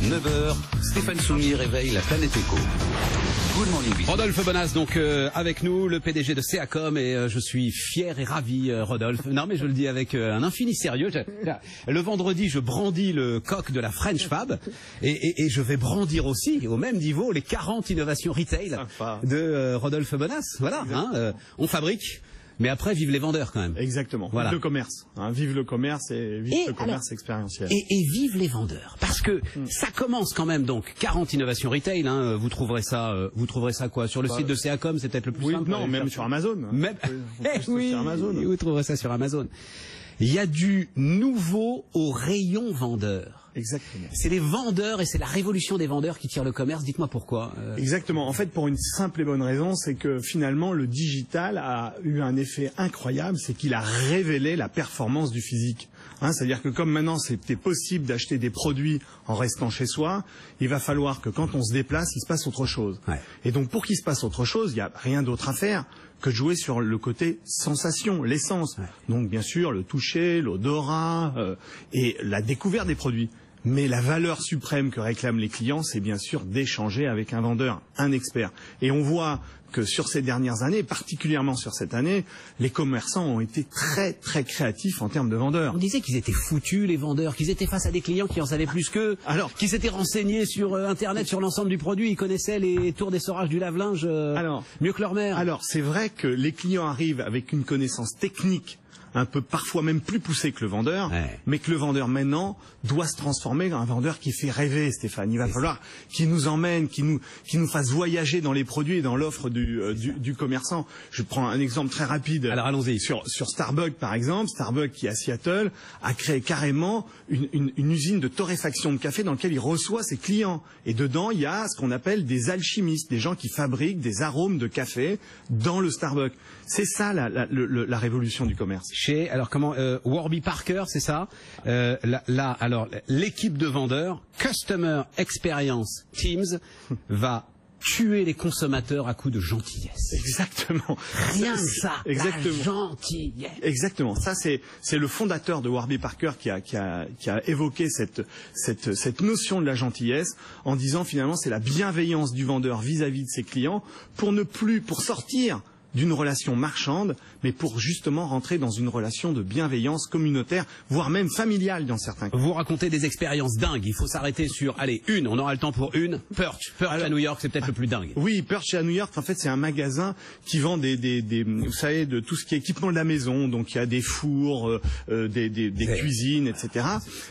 9h, Stéphane Soumier réveille la planète éco. Good morning, business. Rodolphe Bonas, donc avec nous, le PDG de Seacom, et je suis fier et ravi, Rodolphe. Non, mais je le dis avec un infini sérieux. Le vendredi, je brandis le coq de la French Fab, et je vais brandir aussi, au même niveau, les 40 innovations retail de Rodolphe Bonas. Voilà, hein, on fabrique. Mais après, vive les vendeurs quand même. Exactement. Voilà. Le commerce. Hein, vive le commerce et vive le commerce expérientiel. Et vive les vendeurs. Parce que ça commence quand même donc 40 innovations retail. Hein, vous trouverez ça quoi sur le site de Seacom, c'est peut-être le plus simple. Non, même sur Amazon. Même oui, sur Amazon. Vous trouverez ça sur Amazon. Il y a du nouveau au rayon vendeur. Exactement. C'est les vendeurs et c'est la révolution des vendeurs qui tire le commerce. Dites-moi pourquoi. Exactement. En fait, pour une simple et bonne raison, c'est que finalement, le digital a eu un effet incroyable, c'est qu'il a révélé la performance du physique. Hein, c'est-à-dire que comme maintenant c'était possible d'acheter des produits en restant chez soi, il va falloir que quand on se déplace, il se passe autre chose. Ouais. Et donc pour qu'il se passe autre chose, il n'y a rien d'autre à faire que de jouer sur le côté sensation, l'essence. Ouais. Donc bien sûr le toucher, l'odorat et la découverte des produits. Mais la valeur suprême que réclament les clients, c'est bien sûr d'échanger avec un vendeur, un expert. Et on voit que sur ces dernières années, particulièrement sur cette année, les commerçants ont été très très créatifs en termes de vendeurs. On disait qu'ils étaient foutus, les vendeurs, qu'ils étaient face à des clients qui en savaient plus qu'eux, qu'ils s'étaient renseignés sur Internet, sur l'ensemble du produit, ils connaissaient les tours d'essorage du lave-linge mieux que leur mère. Alors, c'est vrai que les clients arrivent avec une connaissance technique un peu parfois même plus poussé que le vendeur, mais que le vendeur maintenant doit se transformer en un vendeur qui fait rêver, Stéphane. Il va falloir qu'il nous emmène, qu'il nous fasse voyager dans les produits et dans l'offre du commerçant. Je prends un exemple très rapide. Alors allons-y. Sur Starbucks par exemple, Starbucks qui est à Seattle a créé carrément une usine de torréfaction de café dans laquelle il reçoit ses clients. Et dedans il y a ce qu'on appelle des alchimistes, des gens qui fabriquent des arômes de café dans le Starbucks. C'est ça la révolution du commerce. Alors comment Warby Parker, c'est ça. Alors l'équipe de vendeurs, Customer Experience Teams, va tuer les consommateurs à coups de gentillesse. Exactement. Rien que ça. Exactement. La gentillesse. Exactement. Ça c'est le fondateur de Warby Parker qui a évoqué cette notion de la gentillesse en disant finalement c'est la bienveillance du vendeur vis-à-vis de ses clients pour sortir d'une relation marchande, mais pour justement rentrer dans une relation de bienveillance communautaire, voire même familiale dans certains cas. Vous racontez des expériences dingues, il faut s'arrêter sur, allez, on aura le temps pour une, Perch à New York, c'est peut-être le plus dingue. Oui, Perch à New York, en fait, c'est un magasin qui vend vous savez, de tout ce qui est équipement de la maison, donc il y a des fours, des cuisines, etc.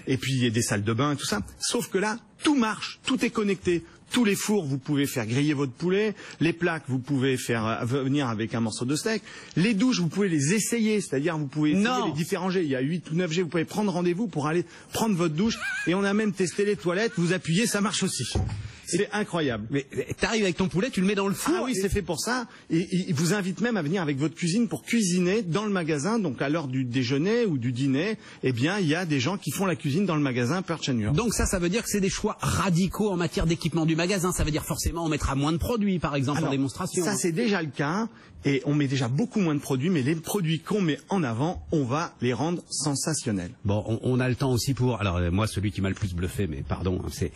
Et puis il y a des salles de bain et tout ça. Sauf que là, tout marche, tout est connecté. Tous les fours, vous pouvez faire griller votre poulet. Les plaques, vous pouvez faire venir avec un morceau de steak. Les douches, vous pouvez les essayer. C'est-à-dire, vous pouvez essayer les différents jets. Il y a 8 ou 9 jets. Vous pouvez prendre rendez-vous pour aller prendre votre douche. Et on a même testé les toilettes. Vous appuyez, ça marche aussi. C'est incroyable. Mais t'arrives avec ton poulet, tu le mets dans le four. Ah oui, c'est fait pour ça. Et il vous invite même à venir avec votre cuisine pour cuisiner dans le magasin. Donc à l'heure du déjeuner ou du dîner, eh bien, il y a des gens qui font la cuisine dans le magasin Perch à New York. Donc ça veut dire que c'est des choix radicaux en matière d'équipement du magasin. Ça veut dire forcément on mettra moins de produits, par exemple, en démonstration. Ça, c'est déjà le cas. Et on met déjà beaucoup moins de produits, mais les produits qu'on met en avant, on va les rendre sensationnels. Bon, on a le temps aussi pour... Alors moi, celui qui m'a le plus bluffé, mais pardon, c'est...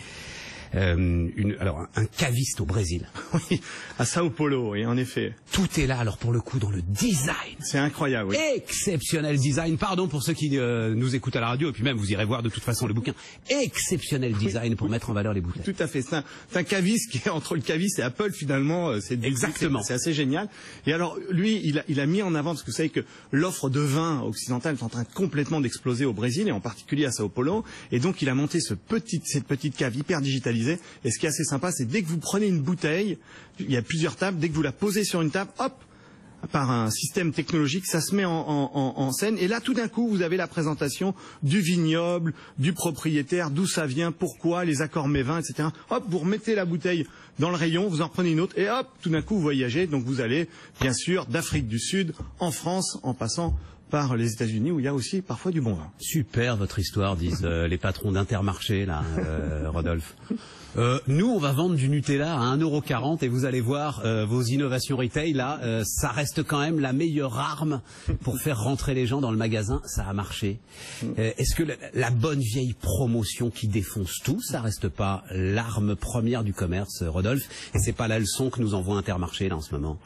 un caviste au Brésil. Oui, à Sao Paulo, oui, en effet. Tout est là, alors pour le coup, dans le design. C'est incroyable, oui. Exceptionnel design, pardon pour ceux qui nous écoutent à la radio, et puis même vous irez voir de toute façon le bouquin. Exceptionnel design pour mettre en valeur les bouteilles. Tout à fait, c'est un caviste qui est entre le caviste et Apple finalement, exactement. C'est assez génial. Et alors lui, il a mis en avant, parce que vous savez que l'offre de vin occidental est en train complètement d'exploser au Brésil, et en particulier à Sao Paulo, et donc il a monté cette petite cave hyper digitalisée. Et ce qui est assez sympa, c'est dès que vous prenez une bouteille, il y a plusieurs tables, dès que vous la posez sur une table, hop, par un système technologique, ça se met en scène. Et là, tout d'un coup, vous avez la présentation du vignoble, du propriétaire, d'où ça vient, pourquoi, les accords mévins, etc. Hop, vous remettez la bouteille dans le rayon, vous en prenez une autre, et hop, tout d'un coup, vous voyagez. Donc vous allez, bien sûr, d'Afrique du Sud, en France, en passant par les États-Unis où il y a aussi parfois du bon vin. Super votre histoire, disent les patrons d'Intermarché, là, Rodolphe. Nous, on va vendre du Nutella à 1,40 € et vous allez voir vos innovations retail, là, ça reste quand même la meilleure arme pour faire rentrer les gens dans le magasin. Ça a marché. Est-ce que la bonne vieille promotion qui défonce tout, ça reste pas l'arme première du commerce, Rodolphe? Et c'est pas la leçon que nous envoie Intermarché, là, en ce moment?